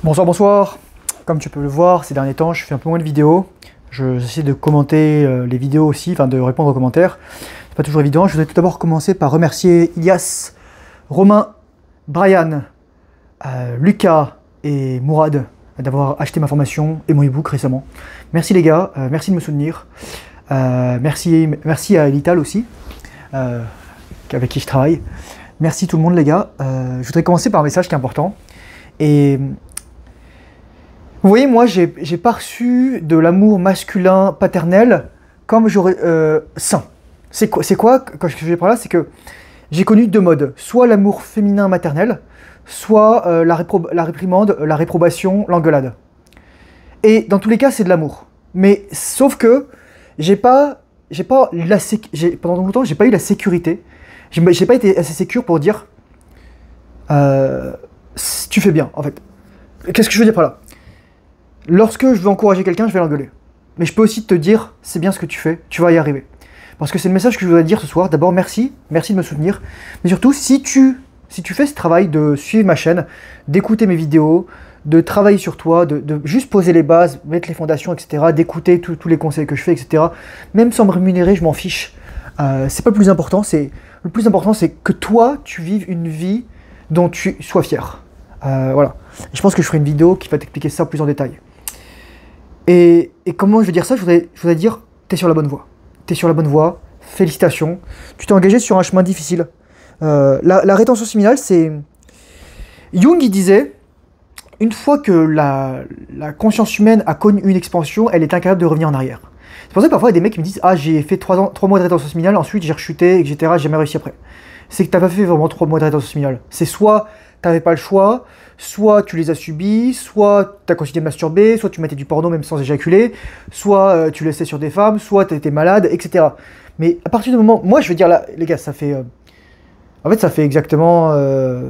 Bonsoir, bonsoir. Comme tu peux le voir, ces derniers temps, je fais un peu moins de vidéos. J'essaie de commenter les vidéos aussi, enfin de répondre aux commentaires. C'est pas toujours évident. Je voudrais tout d'abord commencer par remercier Ilias, Romain, Brian, Lucas et Mourad d'avoir acheté ma formation et mon ebook récemment. Merci les gars, merci de me soutenir. Merci à Elital aussi, avec qui je travaille. Merci tout le monde les gars. Je voudrais commencer par un message qui est important. Et vous voyez, moi, j'ai pas reçu de l'amour masculin paternel comme j'aurais sain. C'est quoi quand je vais par là, c'est que j'ai connu deux modes. Soit l'amour féminin maternel, soit la réprimande, la réprobation, l'engueulade. Et dans tous les cas, c'est de l'amour. Mais sauf que pendant longtemps, j'ai pas eu la sécurité. J'ai pas été assez sécure pour dire tu fais bien, en fait. Qu'est-ce que je veux dire par là? Lorsque je veux encourager quelqu'un, je vais l'engueuler. Mais je peux aussi te dire, c'est bien ce que tu fais, tu vas y arriver. Parce que c'est le message que je voudrais dire ce soir. D'abord, merci de me soutenir. Mais surtout, si tu fais ce travail de suivre ma chaîne, d'écouter mes vidéos, de travailler sur toi, de juste poser les bases, mettre les fondations, etc., d'écouter tous les conseils que je fais, etc., même sans me rémunérer, je m'en fiche. C'est pas le plus important. Le plus important, c'est que toi, tu vives une vie dont tu sois fier. Voilà. Et je pense que je ferai une vidéo qui va t'expliquer ça plus en détail. Et comment je veux dire ça? Je voudrais dire, t'es sur la bonne voie. T'es sur la bonne voie, félicitations. Tu t'es engagé sur un chemin difficile. La rétention séminale, c'est... Jung, il disait, une fois que la conscience humaine a connu une expansion, elle est incapable de revenir en arrière. C'est pour ça que parfois, il y a des mecs qui me disent « Ah, j'ai fait 3 mois de rétention séminale, ensuite j'ai rechuté, etc. J'ai jamais réussi après. » C'est que t'as pas fait vraiment 3 mois de rétention séminale. C'est soit t'avais pas le choix, soit tu les as subis, soit tu as continué de masturber, soit tu mettais du porno même sans éjaculer, soit tu laissais sur des femmes, soit tu étais malade, etc. Mais à partir du moment... Moi, je veux dire, là, les gars, ça fait... En fait, ça fait exactement... Attendez,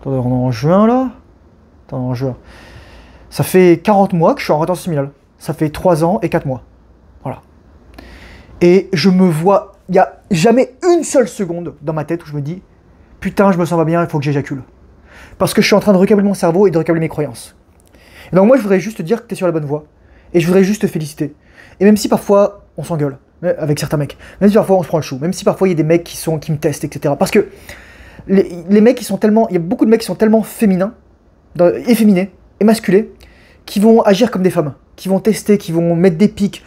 on est en juin, là? Attends, en juin. Ça fait 40 mois que je suis en rétention séminale. Ça fait 3 ans et 4 mois. Voilà. Et je me vois... Il n'y a jamais une seule seconde dans ma tête où je me dis « Putain, je me sens pas bien, il faut que j'éjacule. » Parce que je suis en train de recabler mon cerveau et de recabler mes croyances. Et donc moi, je voudrais juste te dire que tu es sur la bonne voie. Et je voudrais juste te féliciter. Et même si parfois, on s'engueule avec certains mecs, même si parfois on se prend le chou, même si parfois il y a des mecs qui me testent, etc. Parce que les mecs qui sont tellement... Il y a beaucoup de mecs qui sont tellement féminins, efféminés et masculés, qui vont agir comme des femmes, qui vont tester, qui vont mettre des pics.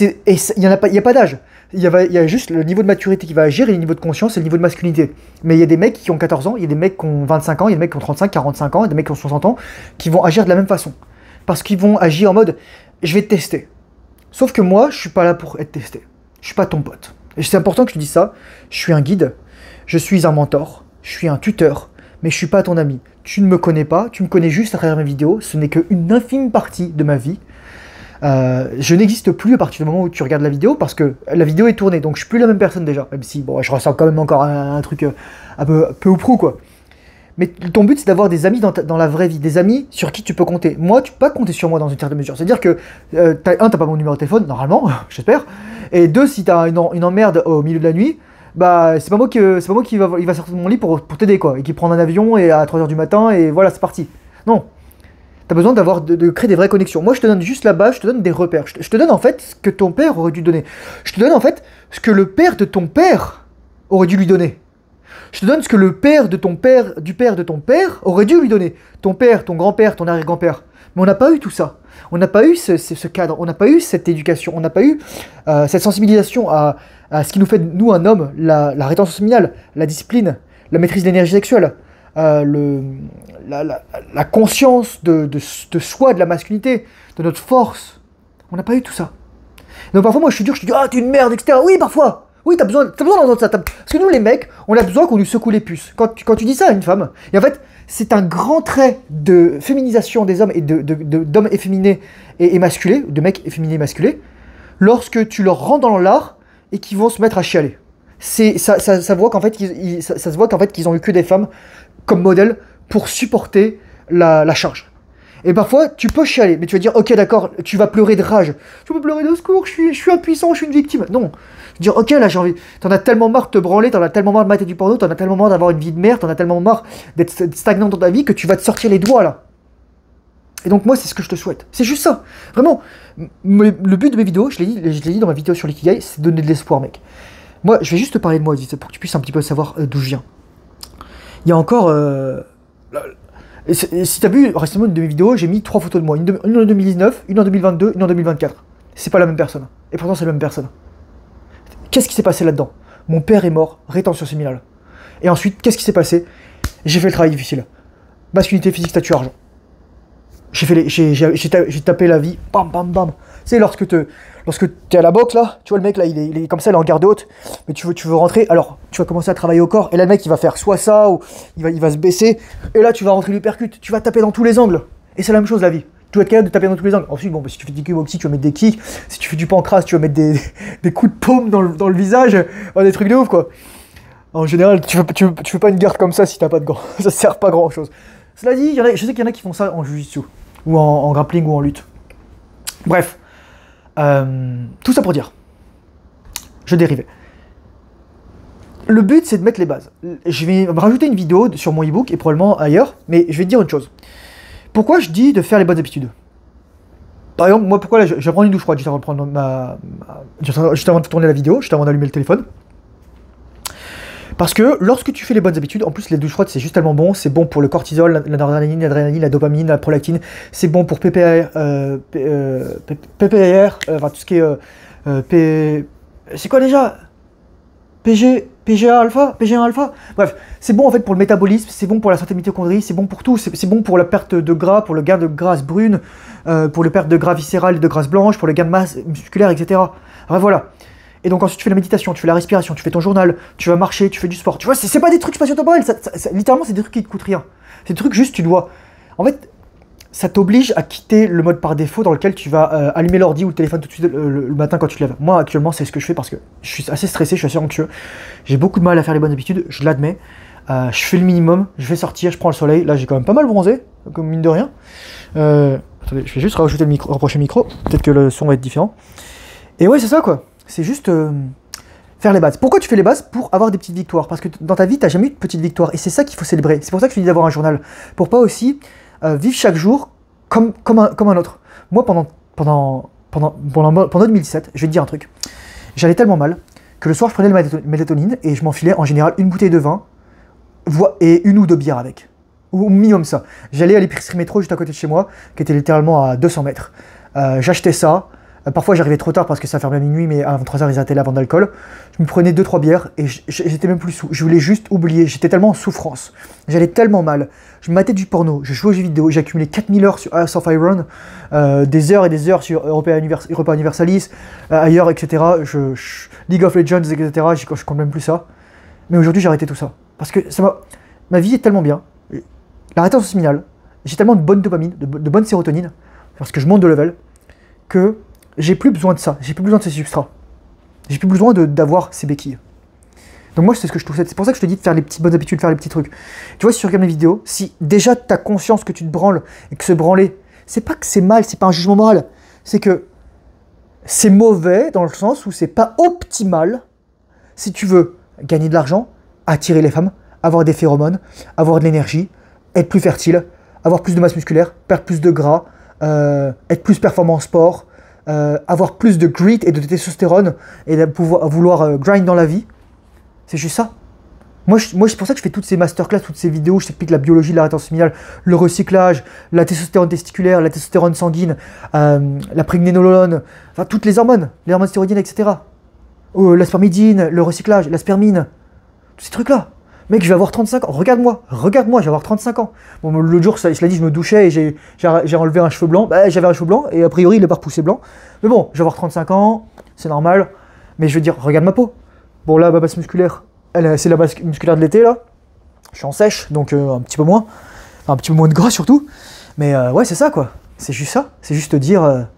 Et il n'y a pas d'âge. Il y a juste le niveau de maturité qui va agir et le niveau de conscience et le niveau de masculinité. Mais il y a des mecs qui ont 14 ans, il y a des mecs qui ont 25 ans, il y a des mecs qui ont 35, 45 ans, il y a des mecs qui ont 60 ans, qui vont agir de la même façon. Parce qu'ils vont agir en mode « je vais te tester ». Sauf que moi, je suis pas là pour être testé. Je suis pas ton pote. Et c'est important que je te dise ça. Je suis un guide, je suis un mentor, je suis un tuteur, mais je suis pas ton ami. Tu ne me connais pas, tu me connais juste à travers mes vidéos, ce n'est qu'une infime partie de ma vie. Je n'existe plus à partir du moment où tu regardes la vidéo parce que la vidéo est tournée, donc je suis plus la même personne déjà, même si bon, je ressens quand même encore un truc un peu ou prou quoi. Mais ton but c'est d'avoir des amis dans la vraie vie, des amis sur qui tu peux compter. Moi, tu peux pas compter sur moi dans une certaine mesure. C'est-à-dire que t'as pas mon numéro de téléphone normalement, j'espère. Et deux, si t'as une emmerde au milieu de la nuit, bah c'est pas moi qui va sortir de mon lit pour t'aider quoi, et qui prend un avion et à 3h du matin et voilà c'est parti. Non. T'as besoin de créer des vraies connexions. Moi, je te donne juste la base, je te donne des repères. Je te donne en fait ce que ton père aurait dû donner. Je te donne en fait ce que le père de ton père aurait dû lui donner. Je te donne ce que le père de ton père, du père de ton père, aurait dû lui donner. Ton père, ton grand-père, ton arrière-grand-père. Mais on n'a pas eu tout ça. On n'a pas eu ce cadre, on n'a pas eu cette éducation, on n'a pas eu cette sensibilisation à ce qui nous fait, nous, un homme, la rétention séminale, la discipline, la maîtrise de l'énergie sexuelle. La conscience de soi, de la masculinité, de notre force. On n'a pas eu tout ça. Donc parfois moi je suis dur, je te dis ah t'es une merde, etc. Oui parfois, oui t'as besoin d'entendre ça. Parce que nous les mecs, on a besoin qu'on nous secoue les puces. Quand tu dis ça à une femme, et en fait c'est un grand trait de féminisation des hommes et d'hommes efféminés et masculés, de mecs efféminés et masculés, lorsque tu leur rends dans l'art et qu'ils vont se mettre à chialer. Ça se voit qu'en fait qu'ils ont eu que des femmes comme modèle pour supporter la charge. Et parfois, tu peux chialer, mais tu vas dire, ok, d'accord, tu vas pleurer de rage. Tu vas pleurer de secours, je suis impuissant, je suis une victime. Non. Tu vas dire, ok, là, j'ai envie. T'en as tellement marre de te branler, t'en as tellement marre de mater du porno, t'en as tellement marre d'avoir une vie de merde, t'en as tellement marre d'être stagnant dans ta vie que tu vas te sortir les doigts, là. Et donc moi, c'est ce que je te souhaite. C'est juste ça. Vraiment, le but de mes vidéos, je l'ai dit dans ma vidéo sur l'ikigai, c'est de donner de l'espoir, mec. Moi, je vais juste te parler de moi, pour que tu puisses un petit peu savoir d'où je viens. Il y a encore... si t'as vu récemment une de mes vidéos, j'ai mis 3 photos de moi. Une en 2019, une en 2022, une en 2024. C'est pas la même personne. Et pourtant, c'est la même personne. Qu'est-ce qui s'est passé là-dedans? Mon père est mort, rétention séminale. Et ensuite, qu'est-ce qui s'est passé? J'ai fait le travail difficile. Masculinité, physique, statut, argent. J'ai tapé la vie, bam, bam, bam. Tu sais, lorsque t'es à la boxe, là, tu vois, le mec, là, il est comme ça, il est en garde haute, mais tu veux rentrer, alors, tu vas commencer à travailler au corps, et là, le mec, il va faire soit ça, ou il va se baisser, et là, tu vas rentrer l'uppercut, tu vas taper dans tous les angles. Et c'est la même chose, la vie. Tu vas être capable de taper dans tous les angles. Ensuite, bon, bah, si tu fais du kickboxing, tu vas mettre des kicks, si tu fais du pancras, tu vas mettre des coups de paume dans le visage, des trucs de ouf, quoi. En général, tu fais pas une garde comme ça si t'as pas de gants. Ça sert pas à grand chose. Cela dit, je sais qu'il y en a qui font ça en jiu-jitsu, ou en grappling, ou en lutte. Bref. Tout ça pour dire. Je dérivais. Le but, c'est de mettre les bases. Je vais me rajouter une vidéo sur mon ebook, et probablement ailleurs, mais je vais te dire une chose. Pourquoi je dis de faire les bonnes habitudes? Par exemple, moi, pourquoi là, je vais prendre une douche froide juste avant de prendre juste avant de tourner la vidéo, juste avant d'allumer le téléphone. Parce que lorsque tu fais les bonnes habitudes, en plus les douches froides c'est juste tellement bon, c'est bon pour le cortisol, la noradrénaline, l'adrénaline, la dopamine, la prolactine, c'est bon pour PPR, enfin tout ce qui est c'est quoi déjà? PGA alpha, PG1 alpha. Bref, c'est bon en fait pour le métabolisme, c'est bon pour la santé mitochondrie, c'est bon pour tout, c'est bon pour la perte de gras, pour le gain de graisse brune, pour le perte de gras viscéral et de graisse blanche, pour le gain de masse musculaire, etc. Bref, voilà. Et donc ensuite tu fais la méditation, tu fais la respiration, tu fais ton journal, tu vas marcher, tu fais du sport. Tu vois, c'est pas des trucs spatio-temporels, littéralement c'est des trucs qui te coûtent rien. C'est des trucs juste tu dois... En fait, ça t'oblige à quitter le mode par défaut dans lequel tu vas allumer l'ordi ou le téléphone tout de suite le matin quand tu te lèves. Moi actuellement c'est ce que je fais parce que je suis assez stressé, je suis assez anxieux. J'ai beaucoup de mal à faire les bonnes habitudes, je l'admets. Je fais le minimum, je vais sortir, je prends le soleil. Là j'ai quand même pas mal bronzé, comme mine de rien. Attendez, je vais juste rajouter le micro, rapprocher le micro, peut-être que le son va être différent. Et ouais c'est ça quoi. C'est juste faire les bases. Pourquoi tu fais les bases? Pour avoir des petites victoires. Parce que dans ta vie, tu n'as jamais eu de petites victoires. Et c'est ça qu'il faut célébrer. C'est pour ça que je te dis d'avoir un journal. Pour pas aussi vivre chaque jour comme un autre. Moi, pendant 2017, je vais te dire un truc. J'allais tellement mal que le soir, je prenais le mélatonine et je m'enfilais en général une bouteille de vin et une ou deux bières avec. Ou minimum ça. J'allais à l'épicerie métro juste à côté de chez moi, qui était littéralement à 200 mètres. J'achetais ça. Parfois j'arrivais trop tard parce que ça fermait à minuit, mais à 23h ils arrêtaient la vente d'alcool. Je me prenais 2-3 bières et j'étais même plus sous. Je voulais juste oublier, j'étais tellement en souffrance. J'allais tellement mal. Je matais du porno, je jouais aux jeux vidéo, j'ai accumulé 4000 heures sur Hearts of Iron, des heures et des heures sur Europa Universalis, ailleurs, etc. League of Legends, etc. Je compte même plus ça. Mais aujourd'hui j'ai arrêté tout ça. Parce que ma vie est tellement bien. La rétention séminale, j'ai tellement de bonne dopamine, de bonne sérotonine, parce que je monte de level, que j'ai plus besoin de ça, j'ai plus besoin de ces substrats. J'ai plus besoin d'avoir ces béquilles. Donc moi, c'est ce que je trouve. C'est pour ça que je te dis de faire les petites bonnes habitudes, de faire les petits trucs. Tu vois, si tu regardes mes vidéos, si déjà tu as conscience que tu te branles et que se branler, c'est pas que c'est mal, c'est pas un jugement moral, c'est que c'est mauvais dans le sens où c'est pas optimal si tu veux gagner de l'argent, attirer les femmes, avoir des phéromones, avoir de l'énergie, être plus fertile, avoir plus de masse musculaire, perdre plus de gras, être plus performant en sport, avoir plus de grit et de testostérone et de vouloir grind dans la vie. C'est juste ça. Moi c'est pour ça que je fais toutes ces masterclass, toutes ces vidéos, je t'explique la biologie de la rétention séminale, le recyclage, la testostérone testiculaire, la testostérone sanguine, la prégnénolone, enfin toutes les hormones stéroïdiennes, etc. La spermidine, le recyclage, la spermine, tous ces trucs-là. Mec, je vais avoir 35 ans, regarde-moi, je vais avoir 35 ans. Bon, l'autre jour, cela dit, je me douchais et j'ai enlevé un cheveu blanc. Bah, j'avais un cheveu blanc et a priori, il n'est pas repoussé blanc. Mais bon, je vais avoir 35 ans, c'est normal. Mais je veux dire, regarde ma peau. Bon, là, ma base musculaire, c'est la base musculaire de l'été, là. Je suis en sèche, donc un petit peu moins. Enfin, un petit peu moins de gras, surtout. Mais ouais, c'est ça, quoi. C'est juste ça. C'est juste te dire...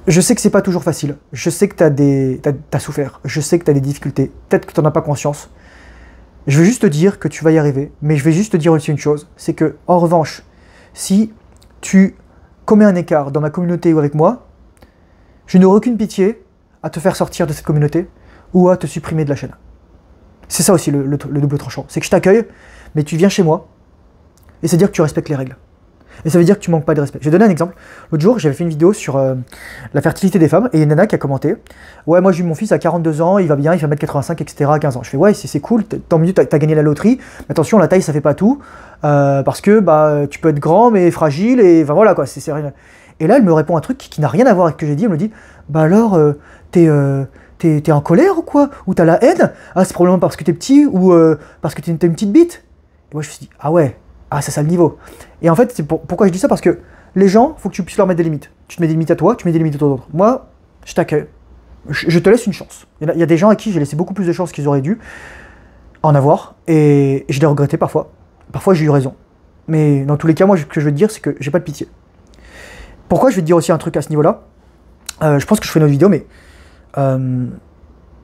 Je sais que c'est pas toujours facile, je sais que t'as souffert, je sais que t'as des difficultés, peut-être que t'en as pas conscience. Je veux juste te dire que tu vas y arriver, mais je vais juste te dire aussi une chose, c'est que, en revanche, si tu commets un écart dans ma communauté ou avec moi, je n'aurai aucune pitié à te faire sortir de cette communauté ou à te supprimer de la chaîne. C'est ça aussi le double tranchant, c'est que je t'accueille, mais tu viens chez moi, Et c'est dire que tu respectes les règles. Et ça veut dire que tu manques pas de respect. Je vais donner un exemple. L'autre jour, j'avais fait une vidéo sur la fertilité des femmes, et il y a une nana qui a commenté « Ouais, moi j'ai eu mon fils à 42 ans, il va bien, il fait 1m85, etc. à 15 ans. » Je fais « Ouais, c'est cool, tant mieux, t'as gagné la loterie. Mais attention, la taille, ça fait pas tout. Parce que bah, tu peux être grand, mais fragile, et enfin voilà quoi. C'est rien. » Et là, elle me répond un truc qui n'a rien à voir avec ce que j'ai dit. Elle me dit « Bah alors, t'es en colère ou quoi? Ou t'as la haine? Ah, c'est probablement parce que t'es petit, ou parce que t'as une petite bite. » Et moi, je me suis dit « Ah ouais. Ah, c'est ça le niveau. » Et en fait, c'est pourquoi je dis ça, parce que les gens, il faut que tu puisses leur mettre des limites. Tu te mets des limites à toi, tu mets des limites aux autres. Moi, je t'accueille. Je te laisse une chance. Il y a des gens à qui j'ai laissé beaucoup plus de chances qu'ils auraient dû en avoir, et je l'ai regretté parfois. Parfois, j'ai eu raison. Mais dans tous les cas, moi, ce que je veux te dire, c'est que j'ai pas de pitié. Pourquoi je vais te dire aussi un truc à ce niveau-là? Je pense que je ferai une autre vidéo, mais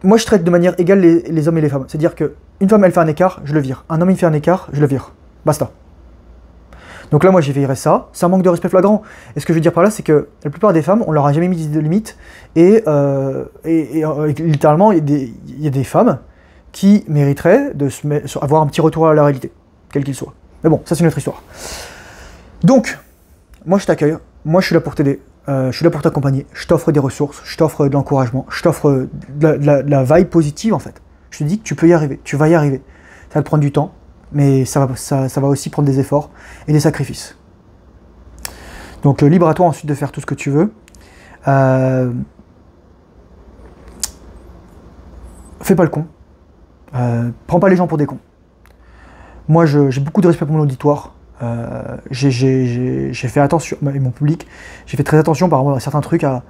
moi, je traite de manière égale les hommes et les femmes. C'est-à-dire qu'une femme, elle fait un écart, je le vire. Un homme, il fait un écart, je le vire. Basta. Donc là, moi, j'éveillerais ça. C'est un manque de respect flagrant. Et ce que je veux dire par là, c'est que la plupart des femmes, on leur a jamais mis de limite. Et littéralement, il y a des femmes qui mériteraient avoir un petit retour à la réalité, quel qu'il soit. Mais bon, ça, c'est une autre histoire. Donc, moi, je t'accueille. Moi, je suis là pour t'aider. Je suis là pour t'accompagner. Je t'offre des ressources. Je t'offre de l'encouragement. Je t'offre de la vibe positive, en fait. Je te dis que tu peux y arriver. Tu vas y arriver. Ça va te prendre du temps. Mais ça va aussi prendre des efforts et des sacrifices. Donc libre à toi ensuite de faire tout ce que tu veux. Fais pas le con. Prends pas les gens pour des cons. Moi, j'ai beaucoup de respect pour mon auditoire. J'ai fait attention, et mon public, j'ai fait très attention par rapport à certains trucs ouais,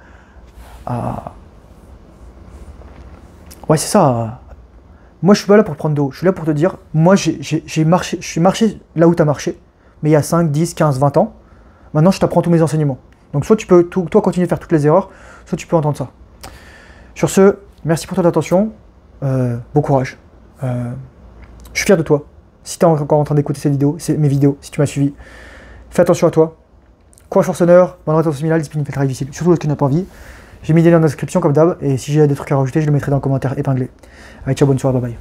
c'est ça. Moi, je suis pas là pour te prendre de haut. Je suis là pour te dire, moi, je suis marché là où tu as marché, mais il y a 5, 10, 15, 20 ans. Maintenant, je t'apprends tous mes enseignements. Donc, soit tu peux, toi, continuer de faire toutes les erreurs, soit tu peux entendre ça. Sur ce, merci pour ton attention. Bon courage. Je suis fier de toi. Si tu es encore en train d'écouter mes vidéos, si tu m'as suivi, fais attention à toi. Courage force honneur, bonne rétention séminale, discipline, fait le travail difficile. Surtout lorsque tu n'as pas envie. J'ai mis des liens dans la description comme d'hab, et si j'ai des trucs à rajouter, je le mettrai dans le commentaire épinglé. Allez, ciao, bonne soirée, bye bye.